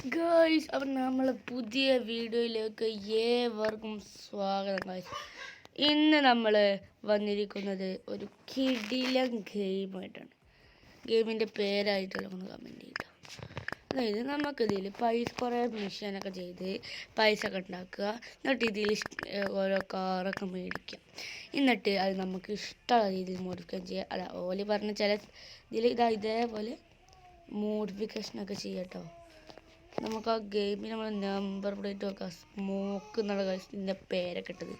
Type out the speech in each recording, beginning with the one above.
Guys, അപ്പം നമ്മളെ പുതിയ വീഡിയോയിലേക്ക് ഏവർക്കും സ്വാഗതം. ഗൈസ്, ഇന്ന് നമ്മൾ വന്നിരിക്കുന്നത് ഒരു കിടിലൻ ഗെയിമായിട്ടാണ്. ഗെയിമിൻ്റെ പേരായിട്ടുള്ള ഒന്ന് കമൻറ്റ് ചെയ്യട്ടോ. അതായത് നമുക്കിതിൽ കുറേ മിഷനൊക്കെ ചെയ്ത് പൈസ ഒക്കെ ഉണ്ടാക്കുക, എന്നിട്ട് ഇതിൽ ഓരോ കാറൊക്കെ മേടിക്കാം. എന്നിട്ട് അത് നമുക്ക് ഇഷ്ടമുള്ള രീതിയിൽ മോഡിഫിക്കേഷൻ ചെയ്യുക. അല്ല, ഓല് പറഞ്ഞ ചില ഇതിൽ ഇതേപോലെ മോഡിഫിക്കേഷനൊക്കെ ചെയ്യട്ടോ. നമുക്ക് ആ ഗെയിമിൽ നമ്മൾ നമ്പർ പ്ലേറ്റ് നോക്കാം. സ്മോക്ക് എന്നുള്ള ഇതിൻ്റെ പേരൊക്കെ ഇട്ടത്.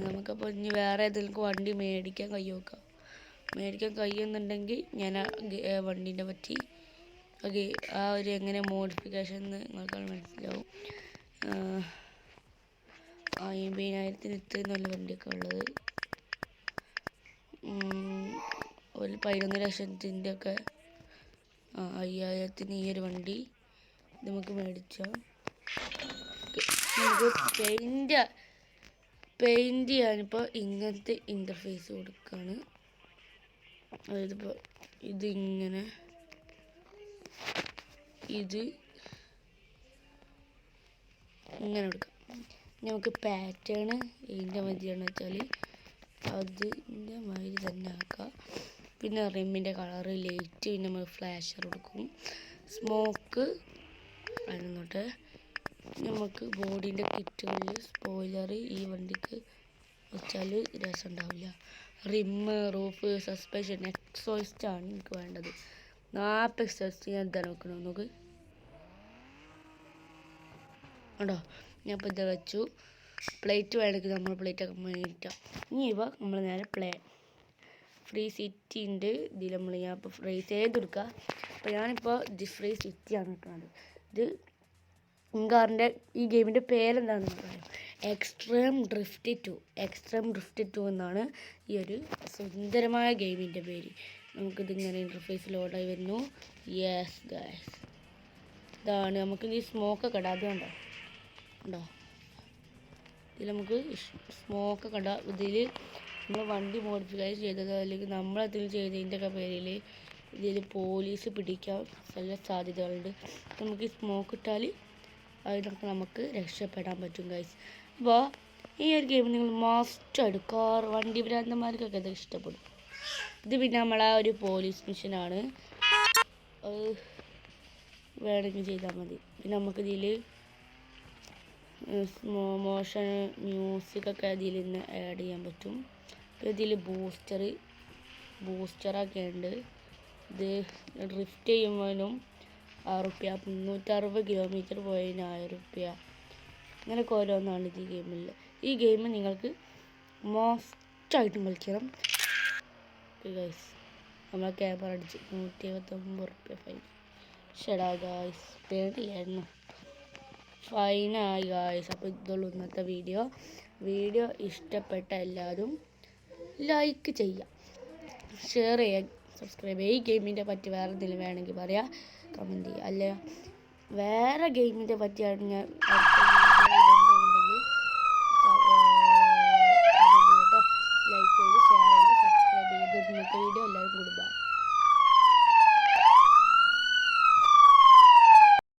നമുക്കപ്പോൾ ഇനി വേറെ ഏതെങ്കിലും വണ്ടി മേടിക്കാൻ നോക്കാം. മേടിക്കാൻ കഴിയുന്നുണ്ടെങ്കിൽ ഞാൻ ആ വണ്ടീൻ്റെ പറ്റി ആ ഒരു എങ്ങനെ മോഡിഫിക്കേഷൻ എന്ന് നിങ്ങൾക്ക് മനസ്സിലാവും. 50,000 ഇത്രയും വണ്ടിയൊക്കെ ഉള്ളത്, ഒരു 11 ലക്ഷത്തിൻ്റെ ഒക്കെ 5,000 ഈ ഒരു വണ്ടി നമുക്ക് മേടിച്ചാൽ നമുക്ക് പെയിൻറ്റ് ചെയ്യാനിപ്പോൾ ഇങ്ങനത്തെ ഇൻ്റർഫേസ് കൊടുക്കുകയാണ്. അതായത് ഇപ്പോൾ ഇതിങ്ങനെ ഇങ്ങനെ കൊടുക്കാം. നമുക്ക് പാറ്റേൺ ഇതിൻ്റെ മതിയാണെന്ന് വെച്ചാൽ അതിൻ്റെ മാതിരി തന്നെ ആക്കാം. പിന്നെ റിമ്മിൻ്റെ കളറ്, ലൈറ്റ്, പിന്നെ നമ്മൾ ഫ്ലാഷർ കൊടുക്കും. സ്മോക്ക് അതിനോട്ട് നമുക്ക് ബോഡീൻ്റെ കിറ്റുകളിൽ സ്പോയിലർ ഈ വണ്ടിക്ക് വെച്ചാൽ രസം ഉണ്ടാവില്ല. റിമ്മ്, റൂഫ്, സസ്പെൻഷൻ, എക്സോസ്റ്റാണ് എനിക്ക് വേണ്ടത്. 40 എക്സോസ്റ്റ് ഞാൻ എന്താണ് വെക്കണം നോക്ക് ഉണ്ടോ. ഞാൻ ഇപ്പോൾ ഇത് വെച്ചു. പ്ലേറ്റ് വേണമെങ്കിൽ നമ്മൾ പ്ലേറ്റൊക്കെ മേടിക്കാം. ഇനി നമ്മൾ നേരെ ഫ്രീ സിറ്റി ഉണ്ട്. ഇതിൽ ഞാൻ ഇപ്പോൾ ഫ്രീസ് ചെയ്തെടുക്കുക. അപ്പോൾ ഞാനിപ്പോൾ ഇത് ഫ്രീ സിറ്റിയാണ് നിൽക്കുന്നത്. ഇത് കാറിൻ്റെ ഈ ഗെയിമിൻ്റെ പേരെന്താണെന്ന് പറയാം. എക്സ്ട്രീം ഡ്രിഫ്റ്റ് 2 എന്നാണ് ഈ ഒരു സുന്ദരമായ ഗെയിമിൻ്റെ പേര്. നമുക്കിതിങ്ങനെ ഇൻ്റർഫേസ് ലോഡായി വരുന്നു. യെസ് ഗൈസ്, ഇതാണ് നമുക്ക് ഈ സ്മോക്കൊക്കെ ഇടാം. അതുകൊണ്ടോ ഉണ്ടോ ഇതിൽ നമുക്ക് സ്മോക്കൊക്കെ ഇടാം. ഇതിൽ നമ്മൾ വണ്ടി മോഡിഫൈ ചെയ്തത് അല്ലെങ്കിൽ നമ്മളതിൽ ചെയ്തതിൻ്റെയൊക്കെ പേരിൽ ഇതിൽ പോലീസ് പിടിക്കാൻ നല്ല സാധ്യതകളുണ്ട്. നമുക്ക് ഈ സ്മോക്ക് ഇട്ടാൽ അതിനൊക്കെ നമുക്ക് രക്ഷപ്പെടാൻ പറ്റും ഗൈസ്. അപ്പോൾ ഈ ഒരു ഗെയിം നിങ്ങൾ മസ്റ്റായിട്ട് വണ്ടി ഭ്രാന്തന്മാർക്കൊക്കെ ഇത് ഇഷ്ടപ്പെടും. ഇത് പിന്നെ നമ്മളാ ഒരു പോലീസ് മിഷനാണ്, അത് വേണമെങ്കിൽ ചെയ്താൽ മതി. പിന്നെ നമുക്കിതിൽ മോഷൻ മ്യൂസിക്കൊക്കെ ഇതിൽ നിന്ന് ആഡ് ചെയ്യാൻ പറ്റും. പിന്നെ ഇതിൽ ബൂസ്റ്ററൊക്കെ ഉണ്ട്. ഇത് ഡ്രിഫ്റ്റ് ചെയ്യുമ്പോഴും 6 റുപ്യ, 360 കിലോമീറ്റർ പോയതിന് 1000 റുപ്യ, അങ്ങനെയൊക്കെ ഓരോന്നാണ് ഇത് ഈ ഗെയിമിൽ. ഈ ഗെയിം നിങ്ങൾക്ക് മസ്റ്റായിട്ടും കളിക്കണം ഗൈസ്. നമ്മളെ ക്യാമറ അടിച്ച് 179 റുപ്യ ഫൈൻ. ഷെടാ ഗായ്സ്, പേടില്ലായിരുന്നു, ഫൈനായി ഗായ്സ്. അപ്പോൾ ഇതുള്ളൂ ഇന്നത്തെ വീഡിയോ ഇഷ്ടപ്പെട്ട എല്ലാവരും ലൈക്ക് ചെയ്യുക, ഷെയർ ചെയ്യുക, സബ്സ്ക്രൈബ് ചെയ്യുക. ഈ ഗെയിമിൻ്റെ പറ്റി വേറെ എന്തെങ്കിലും വേണമെങ്കിൽ പറയാം, കമൻറ്റ് ചെയ്യുക. അല്ല വേറെ ഗെയിമിൻ്റെ പറ്റിയാണ് ഞാൻ